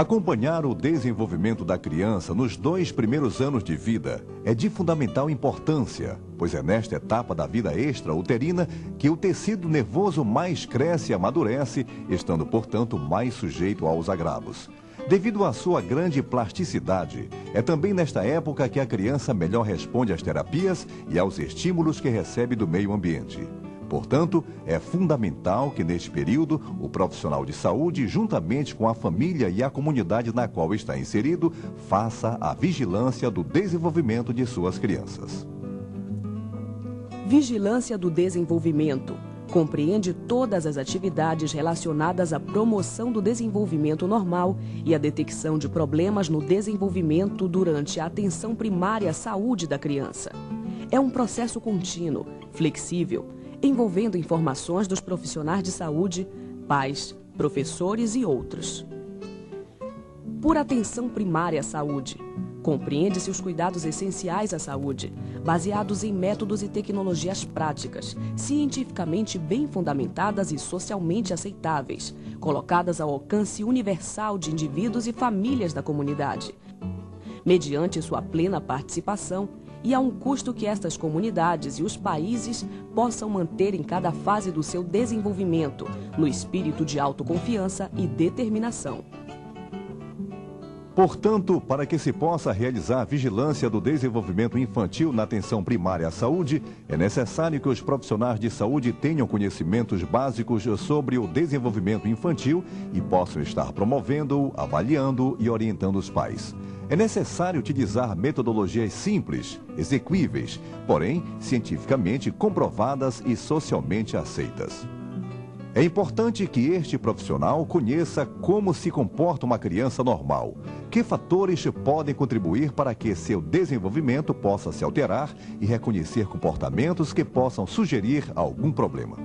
Acompanhar o desenvolvimento da criança nos 2 primeiros anos de vida é de fundamental importância, pois é nesta etapa da vida extrauterina que o tecido nervoso mais cresce e amadurece, estando, portanto, mais sujeito aos agravos. Devido à sua grande plasticidade, é também nesta época que a criança melhor responde às terapias e aos estímulos que recebe do meio ambiente. Portanto, é fundamental que neste período o profissional de saúde, juntamente com a família e a comunidade na qual está inserido, faça a vigilância do desenvolvimento de suas crianças. Vigilância do desenvolvimento compreende todas as atividades relacionadas à promoção do desenvolvimento normal e à detecção de problemas no desenvolvimento durante a atenção primária à saúde da criança. É um processo contínuo, flexível, envolvendo informações dos profissionais de saúde, pais, professores e outros. Por atenção primária à saúde, compreende-se os cuidados essenciais à saúde, baseados em métodos e tecnologias práticas, cientificamente bem fundamentadas e socialmente aceitáveis, colocadas ao alcance universal de indivíduos e famílias da comunidade, mediante sua plena participação e a um custo que estas comunidades e os países possam manter em cada fase do seu desenvolvimento, no espírito de autoconfiança e determinação. Portanto, para que se possa realizar a vigilância do desenvolvimento infantil na atenção primária à saúde, é necessário que os profissionais de saúde tenham conhecimentos básicos sobre o desenvolvimento infantil e possam estar promovendo-o, avaliando e orientando os pais. É necessário utilizar metodologias simples, exequíveis, porém cientificamente comprovadas e socialmente aceitas. É importante que este profissional conheça como se comporta uma criança normal, que fatores podem contribuir para que seu desenvolvimento possa se alterar e reconhecer comportamentos que possam sugerir algum problema.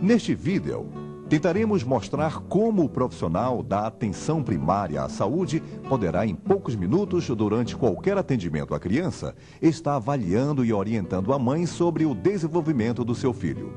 Neste vídeo, tentaremos mostrar como o profissional da atenção primária à saúde poderá, em poucos minutos, durante qualquer atendimento à criança, estar avaliando e orientando a mãe sobre o desenvolvimento do seu filho.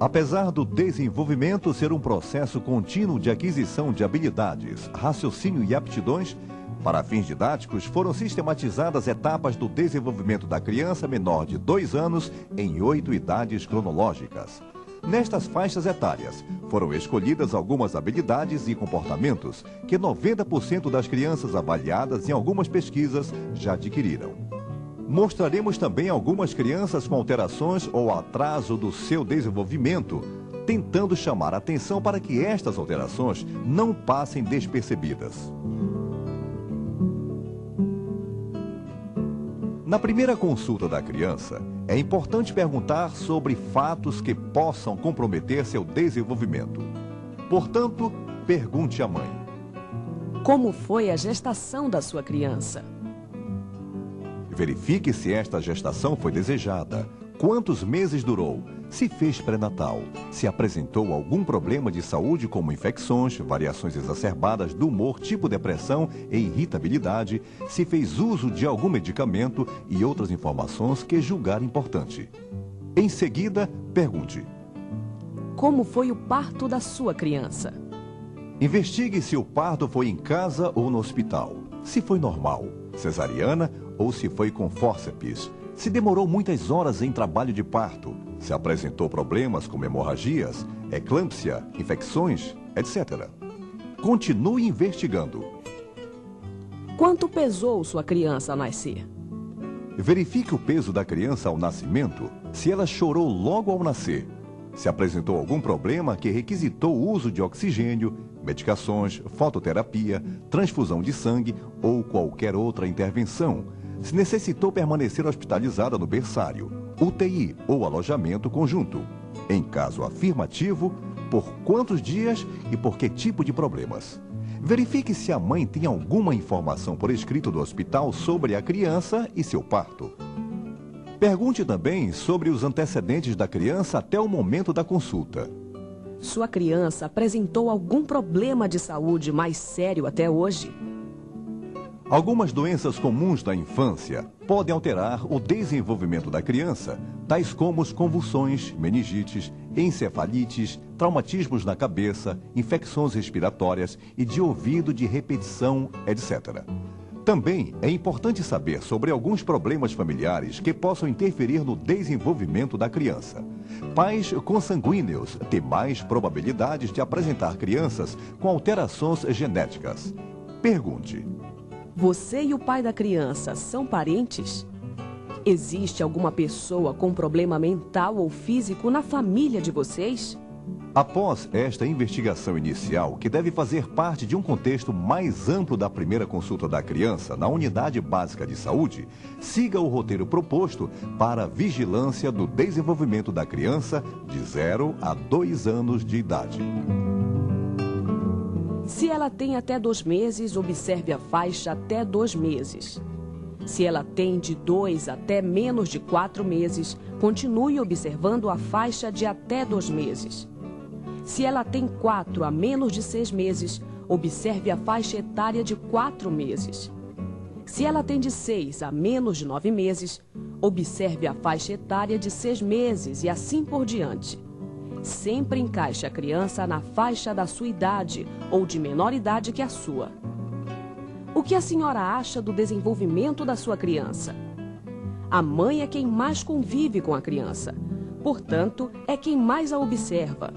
Apesar do desenvolvimento ser um processo contínuo de aquisição de habilidades, raciocínio e aptidões, para fins didáticos foram sistematizadas etapas do desenvolvimento da criança menor de 2 anos em 8 idades cronológicas. Nestas faixas etárias, foram escolhidas algumas habilidades e comportamentos que 90% das crianças avaliadas em algumas pesquisas já adquiriram. Mostraremos também algumas crianças com alterações ou atraso do seu desenvolvimento, tentando chamar a atenção para que estas alterações não passem despercebidas. Na primeira consulta da criança, é importante perguntar sobre fatos que possam comprometer seu desenvolvimento. Portanto, pergunte à mãe: como foi a gestação da sua criança? Verifique se esta gestação foi desejada, quantos meses durou, se fez pré-natal, se apresentou algum problema de saúde como infecções, variações exacerbadas do humor tipo depressão e irritabilidade, se fez uso de algum medicamento e outras informações que julgar importante. Em seguida, pergunte: como foi o parto da sua criança? Investigue se o parto foi em casa ou no hospital, se foi normal, cesariana ou se foi com fórceps, se demorou muitas horas em trabalho de parto, se apresentou problemas como hemorragias, eclâmpsia, infecções, etc. Continue investigando. Quanto pesou sua criança ao nascer? Verifique o peso da criança ao nascimento, se ela chorou logo ao nascer, se apresentou algum problema que requisitou o uso de oxigênio, medicações, fototerapia, transfusão de sangue ou qualquer outra intervenção, se necessitou permanecer hospitalizada no berçário, UTI ou alojamento conjunto. Em caso afirmativo, por quantos dias e por que tipo de problemas. Verifique se a mãe tem alguma informação por escrito do hospital sobre a criança e seu parto. Pergunte também sobre os antecedentes da criança até o momento da consulta. Sua criança apresentou algum problema de saúde mais sério até hoje? Algumas doenças comuns da infância podem alterar o desenvolvimento da criança, tais como as convulsões, meningites, encefalites, traumatismos na cabeça, infecções respiratórias e de ouvido de repetição, etc. Também é importante saber sobre alguns problemas familiares que possam interferir no desenvolvimento da criança. Pais consanguíneos têm mais probabilidades de apresentar crianças com alterações genéticas. Pergunte: você e o pai da criança são parentes? Existe alguma pessoa com problema mental ou físico na família de vocês? Após esta investigação inicial, que deve fazer parte de um contexto mais amplo da primeira consulta da criança na Unidade Básica de Saúde, siga o roteiro proposto para a vigilância do desenvolvimento da criança de 0 a 2 anos de idade. Se ela tem até 2 meses, observe a faixa até 2 meses. Se ela tem de 2 até menos de 4 meses, continue observando a faixa de até 2 meses. Se ela tem 4 a menos de 6 meses, observe a faixa etária de 4 meses. Se ela tem de 6 a menos de 9 meses, observe a faixa etária de 6 meses e assim por diante. Sempre encaixe a criança na faixa da sua idade ou de menor idade que a sua. O que a senhora acha do desenvolvimento da sua criança? A mãe é quem mais convive com a criança, portanto, é quem mais a observa.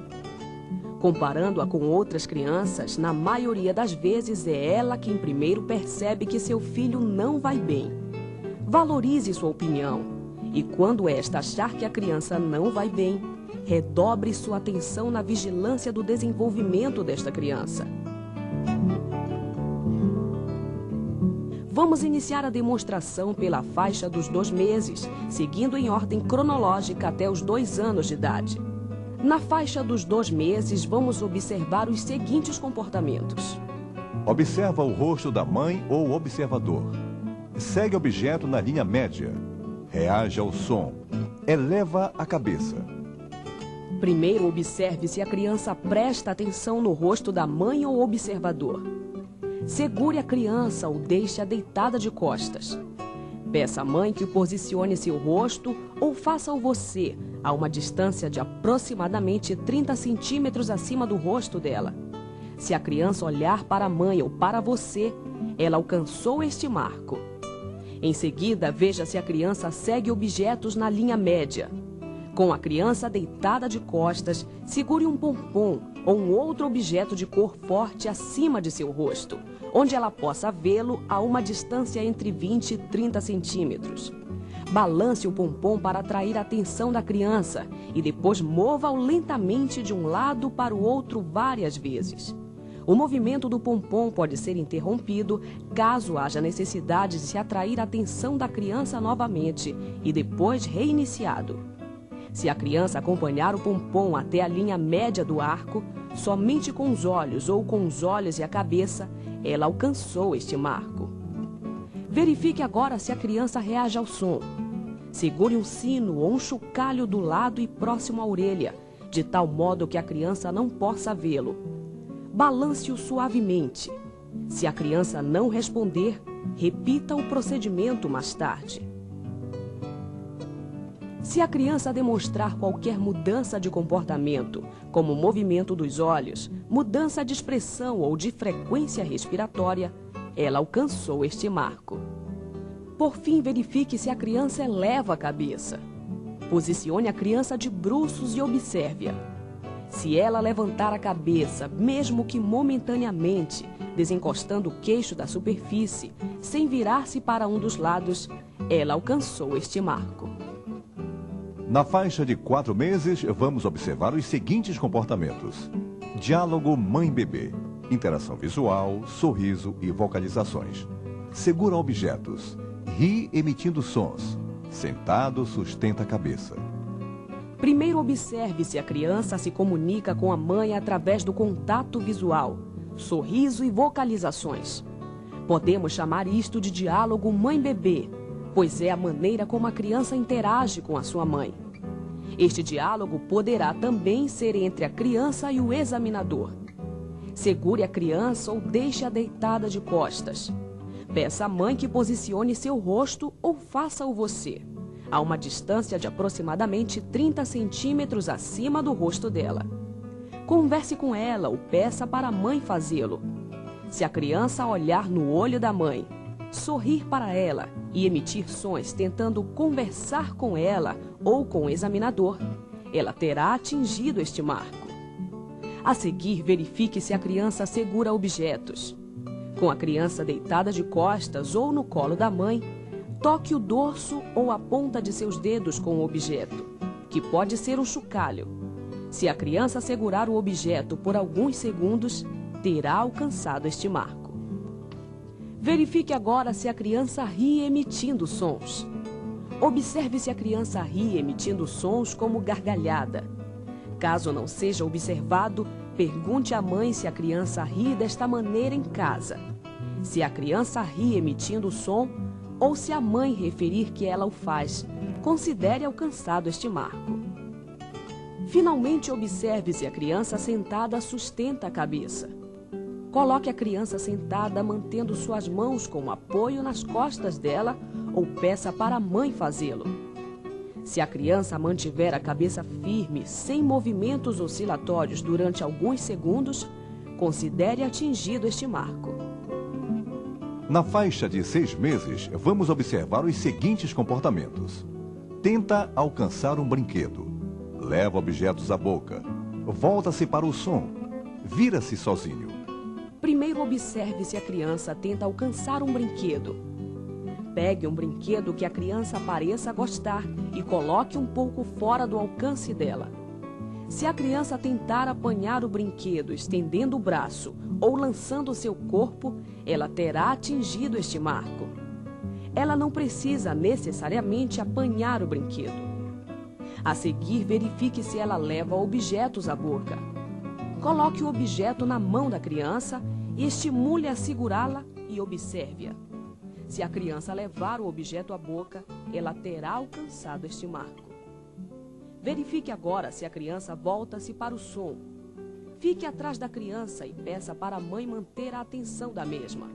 Comparando-a com outras crianças, na maioria das vezes é ela quem primeiro percebe que seu filho não vai bem. Valorize sua opinião e, quando esta achar que a criança não vai bem, redobre sua atenção na vigilância do desenvolvimento desta criança. Vamos iniciar a demonstração pela faixa dos 2 meses, seguindo em ordem cronológica até os 2 anos de idade. Na faixa dos 2 meses, vamos observar os seguintes comportamentos. Observa o rosto da mãe ou observador. Segue o objeto na linha média. Reage ao som. Eleva a cabeça. Primeiro, observe se a criança presta atenção no rosto da mãe ou observador. Segure a criança ou deixe-a deitada de costas. Peça à mãe que posicione seu rosto ou faça-o você a uma distância de aproximadamente 30 centímetros acima do rosto dela. Se a criança olhar para a mãe ou para você, ela alcançou este marco. Em seguida, veja se a criança segue objetos na linha média. Com a criança deitada de costas, segure um pompom ou um outro objeto de cor forte acima de seu rosto, onde ela possa vê-lo a uma distância entre 20 e 30 centímetros. Balance o pompom para atrair a atenção da criança e depois mova-o lentamente de um lado para o outro várias vezes. O movimento do pompom pode ser interrompido caso haja necessidade de se atrair a atenção da criança novamente e depois reiniciado. Se a criança acompanhar o pompom até a linha média do arco, somente com os olhos ou com os olhos e a cabeça, ela alcançou este marco. Verifique agora se a criança reage ao som. Segure um sino ou um chocalho do lado e próximo à orelha, de tal modo que a criança não possa vê-lo. Balance-o suavemente. Se a criança não responder, repita o procedimento mais tarde. Se a criança demonstrar qualquer mudança de comportamento, como movimento dos olhos, mudança de expressão ou de frequência respiratória, ela alcançou este marco. Por fim, verifique se a criança eleva a cabeça. Posicione a criança de bruços e observe-a. Se ela levantar a cabeça, mesmo que momentaneamente, desencostando o queixo da superfície, sem virar-se para um dos lados, ela alcançou este marco. Na faixa de 4 meses, vamos observar os seguintes comportamentos. Diálogo mãe-bebê. Interação visual, sorriso e vocalizações. Segura objetos. Ri emitindo sons. Sentado, sustenta a cabeça. Primeiro observe se a criança se comunica com a mãe através do contato visual, sorriso e vocalizações. Podemos chamar isto de diálogo mãe-bebê, pois é a maneira como a criança interage com a sua mãe. Este diálogo poderá também ser entre a criança e o examinador. Segure a criança ou deixe-a deitada de costas. Peça à mãe que posicione seu rosto ou faça-o você, a uma distância de aproximadamente 30 centímetros acima do rosto dela. Converse com ela ou peça para a mãe fazê-lo. Se a criança olhar no olho da mãe, sorrir para ela e emitir sons tentando conversar com ela ou com o examinador, ela terá atingido este marco. A seguir, verifique se a criança segura objetos. Com a criança deitada de costas ou no colo da mãe, toque o dorso ou a ponta de seus dedos com o objeto, que pode ser um chocalho. Se a criança segurar o objeto por alguns segundos, terá alcançado este marco. Verifique agora se a criança ri emitindo sons. Observe se a criança ri emitindo sons como gargalhada. Caso não seja observado, pergunte à mãe se a criança ri desta maneira em casa. Se a criança ri emitindo som, ou se a mãe referir que ela o faz, considere alcançado este marco. Finalmente, observe se a criança sentada sustenta a cabeça. Coloque a criança sentada mantendo suas mãos como apoio nas costas dela ou peça para a mãe fazê-lo. Se a criança mantiver a cabeça firme, sem movimentos oscilatórios durante alguns segundos, considere atingido este marco. Na faixa de 6 meses, vamos observar os seguintes comportamentos. Tenta alcançar um brinquedo. Leva objetos à boca. Volta-se para o som. Vira-se sozinho. Primeiro observe se a criança tenta alcançar um brinquedo. Pegue um brinquedo que a criança pareça gostar e coloque um pouco fora do alcance dela. Se a criança tentar apanhar o brinquedo estendendo o braço ou lançando seu corpo, ela terá atingido este marco. Ela não precisa necessariamente apanhar o brinquedo. A seguir, verifique se ela leva objetos à boca. Coloque o objeto na mão da criança e estimule a segurá-la e observe-a. Se a criança levar o objeto à boca, ela terá alcançado este marco. Verifique agora se a criança volta-se para o som. Fique atrás da criança e peça para a mãe manter a atenção da mesma.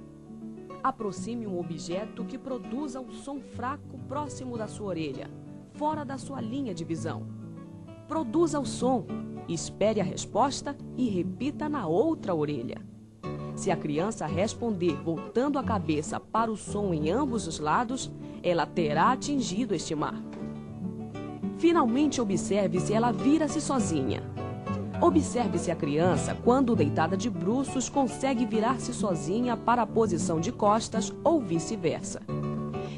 Aproxime um objeto que produza um som fraco próximo da sua orelha, fora da sua linha de visão. Produza o som, espere a resposta e repita na outra orelha. Se a criança responder voltando a cabeça para o som em ambos os lados, ela terá atingido este marco. Finalmente, observe se ela vira-se sozinha. Observe se a criança, quando deitada de bruços, consegue virar-se sozinha para a posição de costas ou vice-versa.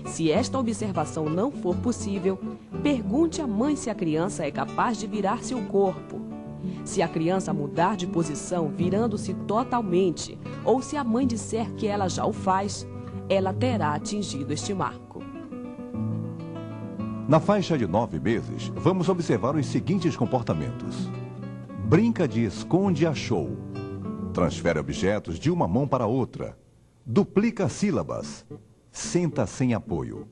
Se esta observação não for possível, pergunte à mãe se a criança é capaz de virar-se o corpo. Se a criança mudar de posição, virando-se totalmente, ou se a mãe disser que ela já o faz, ela terá atingido este marco. Na faixa de 9 meses, vamos observar os seguintes comportamentos. Brinca de esconde-achou. Transfere objetos de uma mão para outra. Duplica sílabas. Senta sem apoio.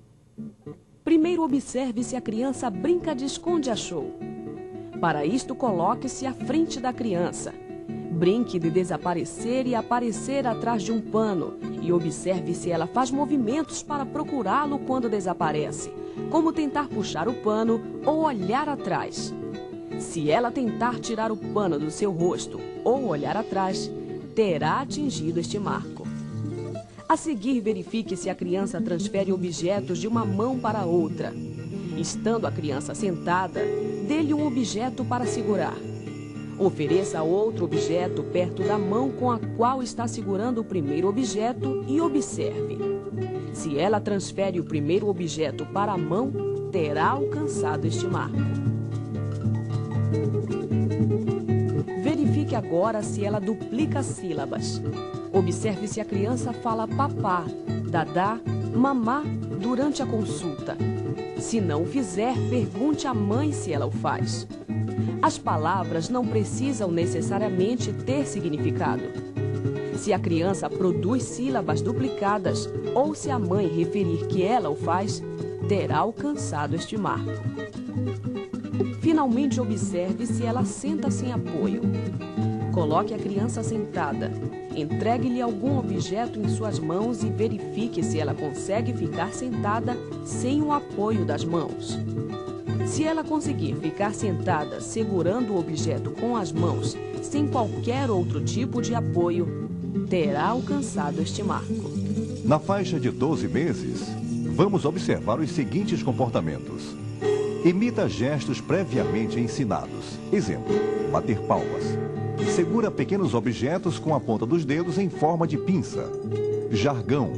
Primeiro observe se a criança brinca de esconde-achou. Para isto, coloque-se à frente da criança. Brinque de desaparecer e aparecer atrás de um pano e observe se ela faz movimentos para procurá-lo quando desaparece, como tentar puxar o pano ou olhar atrás. Se ela tentar tirar o pano do seu rosto ou olhar atrás, terá atingido este marco. A seguir, verifique se a criança transfere objetos de uma mão para outra. Estando a criança sentada, dê-lhe um objeto para segurar. Ofereça outro objeto perto da mão com a qual está segurando o primeiro objeto e observe. Se ela transfere o primeiro objeto para a mão, terá alcançado este marco. Verifique agora se ela duplica sílabas. Observe se a criança fala papá, dadá, mamá durante a consulta. Se não o fizer, pergunte à mãe se ela o faz. As palavras não precisam necessariamente ter significado. Se a criança produz sílabas duplicadas ou se a mãe referir que ela o faz, terá alcançado este marco. Finalmente, observe se ela senta sem apoio. Coloque a criança sentada. Entregue-lhe algum objeto em suas mãos e verifique se ela consegue ficar sentada sem o apoio das mãos. Se ela conseguir ficar sentada segurando o objeto com as mãos, sem qualquer outro tipo de apoio, terá alcançado este marco. Na faixa de 12 meses, vamos observar os seguintes comportamentos. Imita gestos previamente ensinados. Exemplo, bater palmas. Segura pequenos objetos com a ponta dos dedos em forma de pinça. Jargão.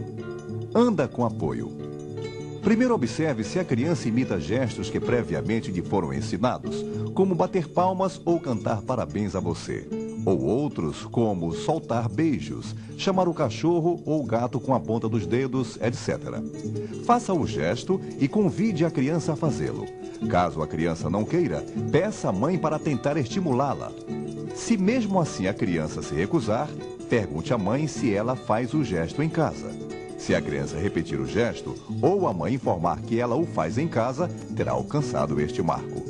Anda com apoio. Primeiro observe se a criança imita gestos que previamente lhe foram ensinados, como bater palmas ou cantar parabéns a você. Ou outros, como soltar beijos, chamar o cachorro ou o gato com a ponta dos dedos, etc. Faça o gesto e convide a criança a fazê-lo. Caso a criança não queira, peça à mãe para tentar estimulá-la. Se mesmo assim a criança se recusar, pergunte à mãe se ela faz o gesto em casa. Se a criança repetir o gesto, ou a mãe informar que ela o faz em casa, terá alcançado este marco.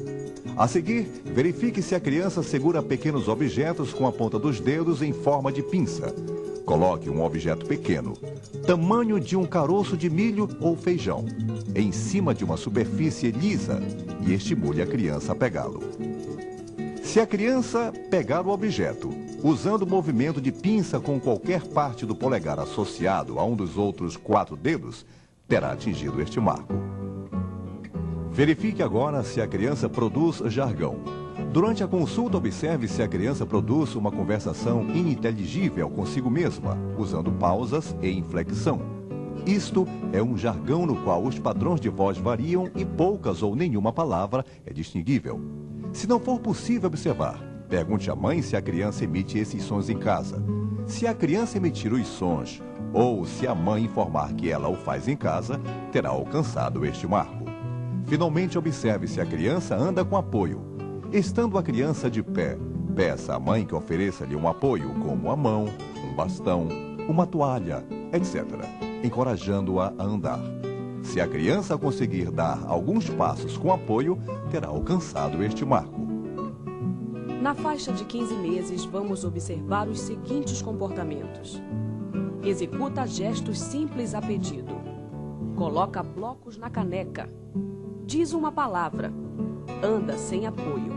A seguir, verifique se a criança segura pequenos objetos com a ponta dos dedos em forma de pinça. Coloque um objeto pequeno, tamanho de um caroço de milho ou feijão, em cima de uma superfície lisa e estimule a criança a pegá-lo. Se a criança pegar o objeto, usando o movimento de pinça com qualquer parte do polegar associado a um dos outros 4 dedos, terá atingido este marco. Verifique agora se a criança produz jargão. Durante a consulta, observe se a criança produz uma conversação ininteligível consigo mesma, usando pausas e inflexão. Isto é um jargão no qual os padrões de voz variam e poucas ou nenhuma palavra é distinguível. Se não for possível observar, pergunte à mãe se a criança emite esses sons em casa. Se a criança emitir os sons, ou se a mãe informar que ela o faz em casa, terá alcançado este marco. Finalmente, observe se a criança anda com apoio. Estando a criança de pé, peça à mãe que ofereça-lhe um apoio, como a mão, um bastão, uma toalha, etc., encorajando-a a andar. Se a criança conseguir dar alguns passos com apoio, terá alcançado este marco. Na faixa de 15 meses, vamos observar os seguintes comportamentos. Executa gestos simples a pedido. Coloca blocos na caneca. Diz uma palavra. Anda sem apoio.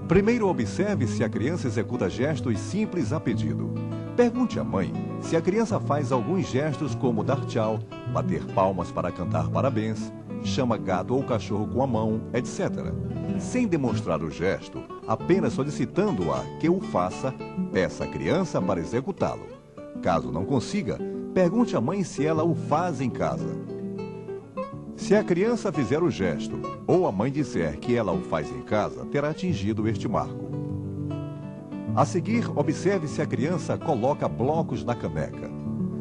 Primeiro, observe se a criança executa gestos simples a pedido. Pergunte à mãe se a criança faz alguns gestos como dar tchau, bater palmas para cantar parabéns, chama gato ou cachorro com a mão, etc. Sem demonstrar o gesto, apenas solicitando-a que o faça, peça à criança para executá-lo. Caso não consiga, pergunte à mãe se ela o faz em casa. Se a criança fizer o gesto, ou a mãe disser que ela o faz em casa, terá atingido este marco. A seguir, observe se a criança coloca blocos na caneca.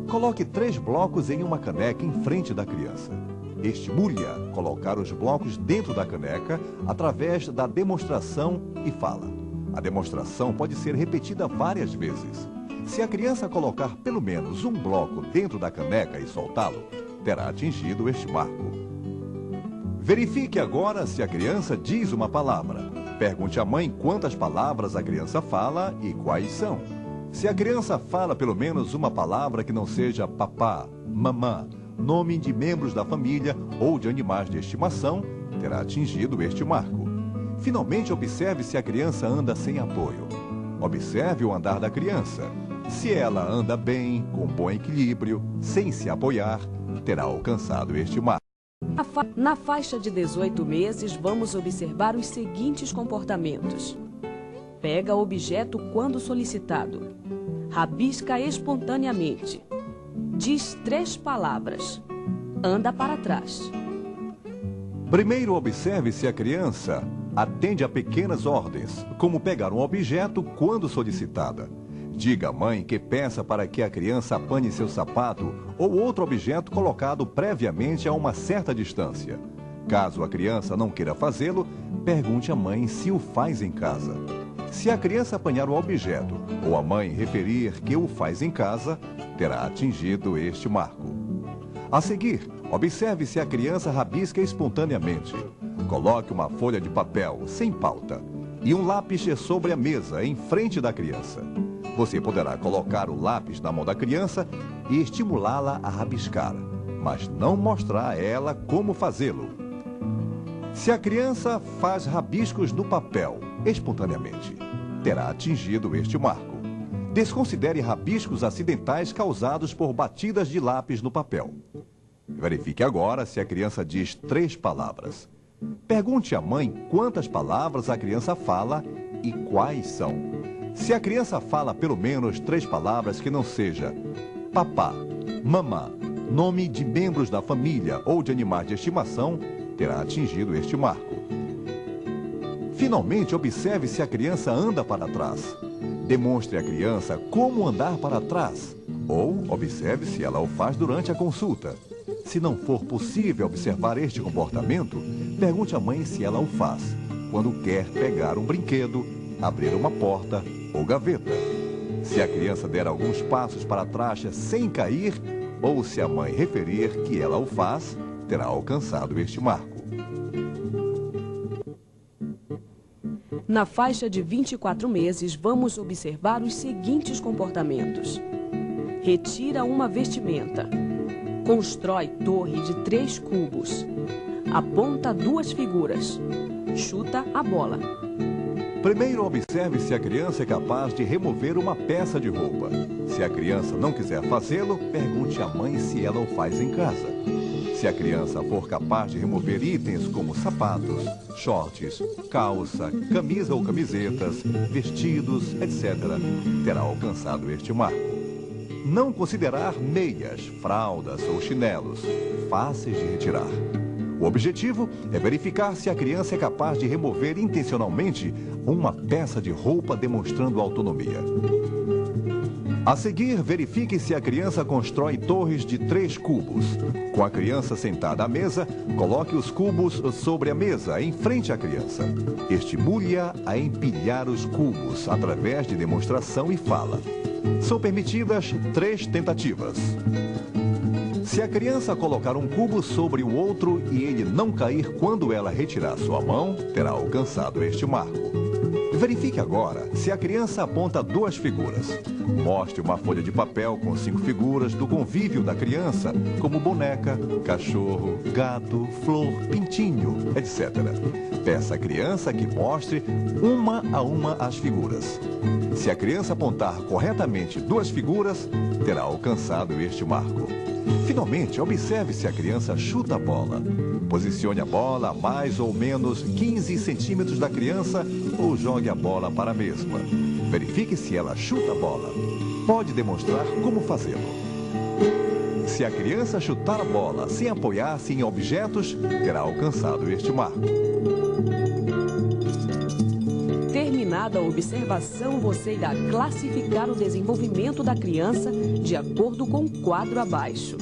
Coloque 3 blocos em uma caneca em frente da criança. Estimule-a a colocar os blocos dentro da caneca através da demonstração e fala. A demonstração pode ser repetida várias vezes. Se a criança colocar pelo menos um bloco dentro da caneca e soltá-lo, terá atingido este marco. Verifique agora se a criança diz uma palavra. Pergunte à mãe quantas palavras a criança fala e quais são. Se a criança fala pelo menos uma palavra que não seja papá, mamã, nome de membros da família ou de animais de estimação, terá atingido este marco. Finalmente, observe se a criança anda sem apoio. Observe o andar da criança. Se ela anda bem, com bom equilíbrio, sem se apoiar, terá alcançado este marco. Na faixa de 18 meses, vamos observar os seguintes comportamentos. Pega objeto quando solicitado. Rabisca espontaneamente. Diz 3 palavras. Anda para trás. Primeiro, observe se a criança atende a pequenas ordens, como pegar um objeto quando solicitada. Diga à mãe que peça para que a criança apane seu sapato ou outro objeto colocado previamente a uma certa distância. Caso a criança não queira fazê-lo, pergunte à mãe se o faz em casa. Se a criança apanhar o objeto ou a mãe referir que o faz em casa, terá atingido este marco. A seguir, observe se a criança rabisca espontaneamente. Coloque uma folha de papel sem pauta. e um lápis sobre a mesa, em frente da criança. Você poderá colocar o lápis na mão da criança e estimulá-la a rabiscar, mas não mostrar a ela como fazê-lo. Se a criança faz rabiscos no papel espontaneamente, terá atingido este marco. Desconsidere rabiscos acidentais causados por batidas de lápis no papel. Verifique agora se a criança diz 3 palavras. Pergunte à mãe quantas palavras a criança fala e quais são. Se a criança fala pelo menos 3 palavras que não seja papá, mamã, nome de membros da família ou de animais de estimação, terá atingido este marco. Finalmente, observe se a criança anda para trás. Demonstre à criança como andar para trás, ou observe se ela o faz durante a consulta. Se não for possível observar este comportamento, pergunte à mãe se ela o faz quando quer pegar um brinquedo, abrir uma porta ou gaveta. Se a criança der alguns passos para trás sem cair, ou se a mãe referir que ela o faz, terá alcançado este marco. Na faixa de 24 meses, vamos observar os seguintes comportamentos. Retira uma vestimenta. Constrói torre de 3 cubos. Aponta 2 figuras. Chuta a bola. Primeiro, observe se a criança é capaz de remover uma peça de roupa. Se a criança não quiser fazê-lo, pergunte à mãe se ela o faz em casa. Se a criança for capaz de remover itens como sapatos, shorts, calça, camisa ou camisetas, vestidos, etc., terá alcançado este marco. Não considerar meias, fraldas ou chinelos, fáceis de retirar. O objetivo é verificar se a criança é capaz de remover intencionalmente uma peça de roupa demonstrando autonomia. A seguir, verifique se a criança constrói torres de 3 cubos. Com a criança sentada à mesa, coloque os cubos sobre a mesa, em frente à criança. Estimule-a a empilhar os cubos através de demonstração e fala. São permitidas 3 tentativas. Se a criança colocar um cubo sobre o outro e ele não cair quando ela retirar sua mão, terá alcançado este marco. Verifique agora se a criança aponta 2 figuras. Mostre uma folha de papel com 5 figuras do convívio da criança, como boneca, cachorro, gato, flor, pintinho, etc. Peça à criança que mostre uma a uma as figuras. Se a criança apontar corretamente 2 figuras, terá alcançado este marco. Finalmente, observe se a criança chuta a bola. Posicione a bola a mais ou menos 15 centímetros da criança ou jogue a bola para a mesma. Verifique se ela chuta a bola. Pode demonstrar como fazê-lo. Se a criança chutar a bola sem apoiar-se em objetos, terá alcançado este marco. Terminada a observação, você irá classificar o desenvolvimento da criança de acordo com o quadro abaixo.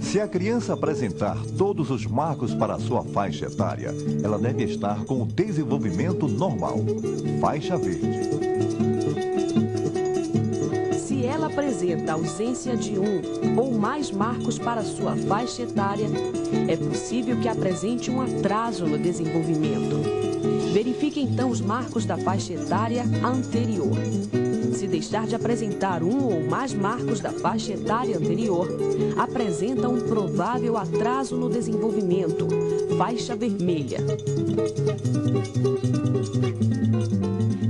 Se a criança apresentar todos os marcos para a sua faixa etária, ela deve estar com o desenvolvimento normal, faixa verde. Se ela apresenta ausência de um ou mais marcos para a sua faixa etária, é possível que apresente um atraso no desenvolvimento. Verifique então os marcos da faixa etária anterior. Se deixar de apresentar um ou mais marcos da faixa etária anterior, apresenta um provável atraso no desenvolvimento, faixa vermelha.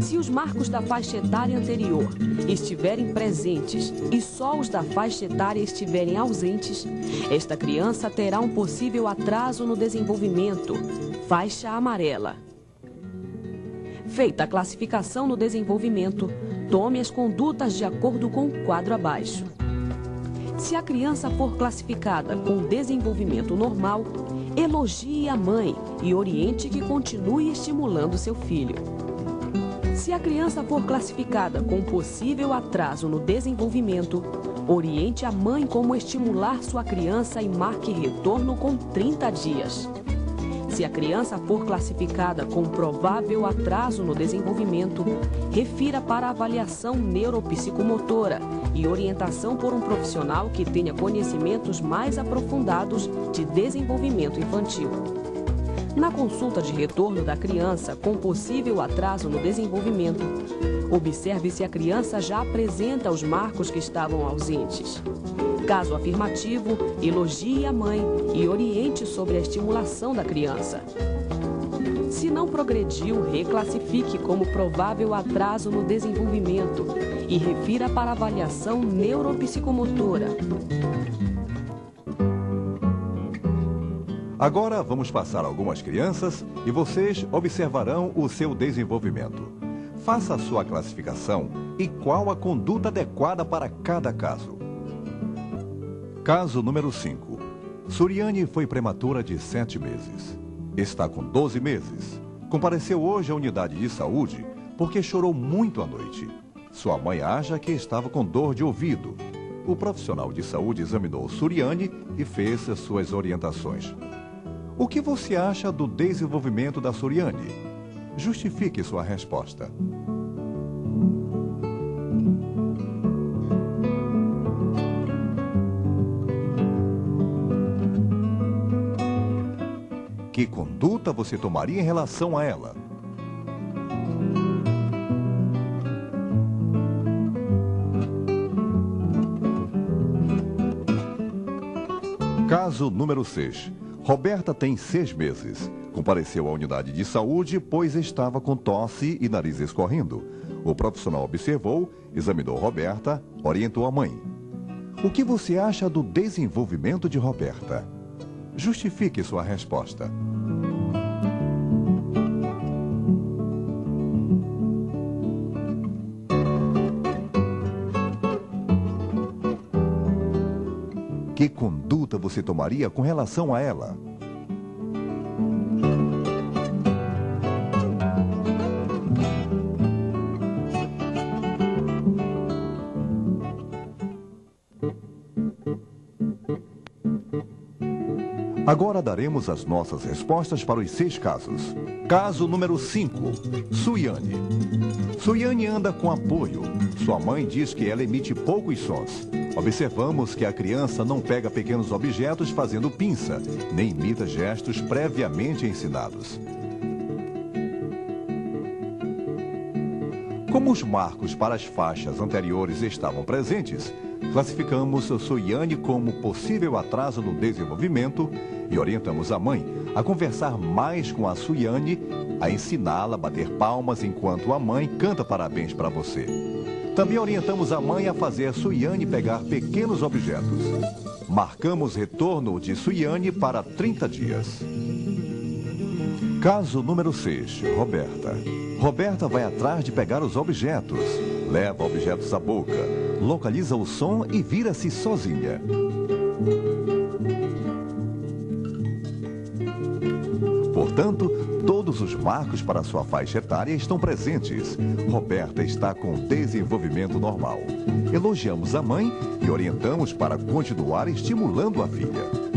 Se os marcos da faixa etária anterior estiverem presentes e só os da faixa etária estiverem ausentes, esta criança terá um possível atraso no desenvolvimento, faixa amarela. Feita a classificação no desenvolvimento, tome as condutas de acordo com o quadro abaixo. Se a criança for classificada com desenvolvimento normal, elogie a mãe e oriente que continue estimulando seu filho. Se a criança for classificada com possível atraso no desenvolvimento, oriente a mãe como estimular sua criança e marque retorno com 30 dias. Se a criança for classificada com provável atraso no desenvolvimento, refira para avaliação neuropsicomotora e orientação por um profissional que tenha conhecimentos mais aprofundados de desenvolvimento infantil. Na consulta de retorno da criança com possível atraso no desenvolvimento, observe se a criança já apresenta os marcos que estavam ausentes. Caso afirmativo, elogie a mãe e oriente sobre a estimulação da criança. Se não progrediu, reclassifique como provável atraso no desenvolvimento e refira para avaliação neuropsicomotora. Agora vamos passar algumas crianças e vocês observarão o seu desenvolvimento. Faça a sua classificação e qual a conduta adequada para cada caso. Caso número 5. Suriane foi prematura de 7 meses. Está com 12 meses. Compareceu hoje à unidade de saúde porque chorou muito à noite. Sua mãe acha que estava com dor de ouvido. O profissional de saúde examinou Suriane e fez suas orientações. O que você acha do desenvolvimento da Suriane? Justifique sua resposta. Que conduta você tomaria em relação a ela? Caso número 6. Roberta tem 6 meses. Compareceu à unidade de saúde, pois estava com tosse e nariz escorrendo. O profissional observou, examinou Roberta, orientou a mãe. O que você acha do desenvolvimento de Roberta? Justifique sua resposta. Que conduta você tomaria com relação a ela? Agora daremos as nossas respostas para os 6 casos. Caso número 5. Suiane. Suiane anda com apoio. Sua mãe diz que ela emite poucos sons. Observamos que a criança não pega pequenos objetos fazendo pinça, nem imita gestos previamente ensinados. Como os marcos para as faixas anteriores estavam presentes, classificamos Suiane como possível atraso no desenvolvimento e orientamos a mãe a conversar mais com a Suiane, a ensiná-la a bater palmas enquanto a mãe canta parabéns para você. Também orientamos a mãe a fazer a Suiane pegar pequenos objetos. Marcamos retorno de Suiane para 30 dias. Caso número 6, Roberta. Roberta vai atrás de pegar os objetos. Leva objetos à boca, localiza o som e vira-se sozinha. Portanto, todos os marcos para sua faixa etária estão presentes. Roberta está com desenvolvimento normal. Elogiamos a mãe e orientamos para continuar estimulando a filha.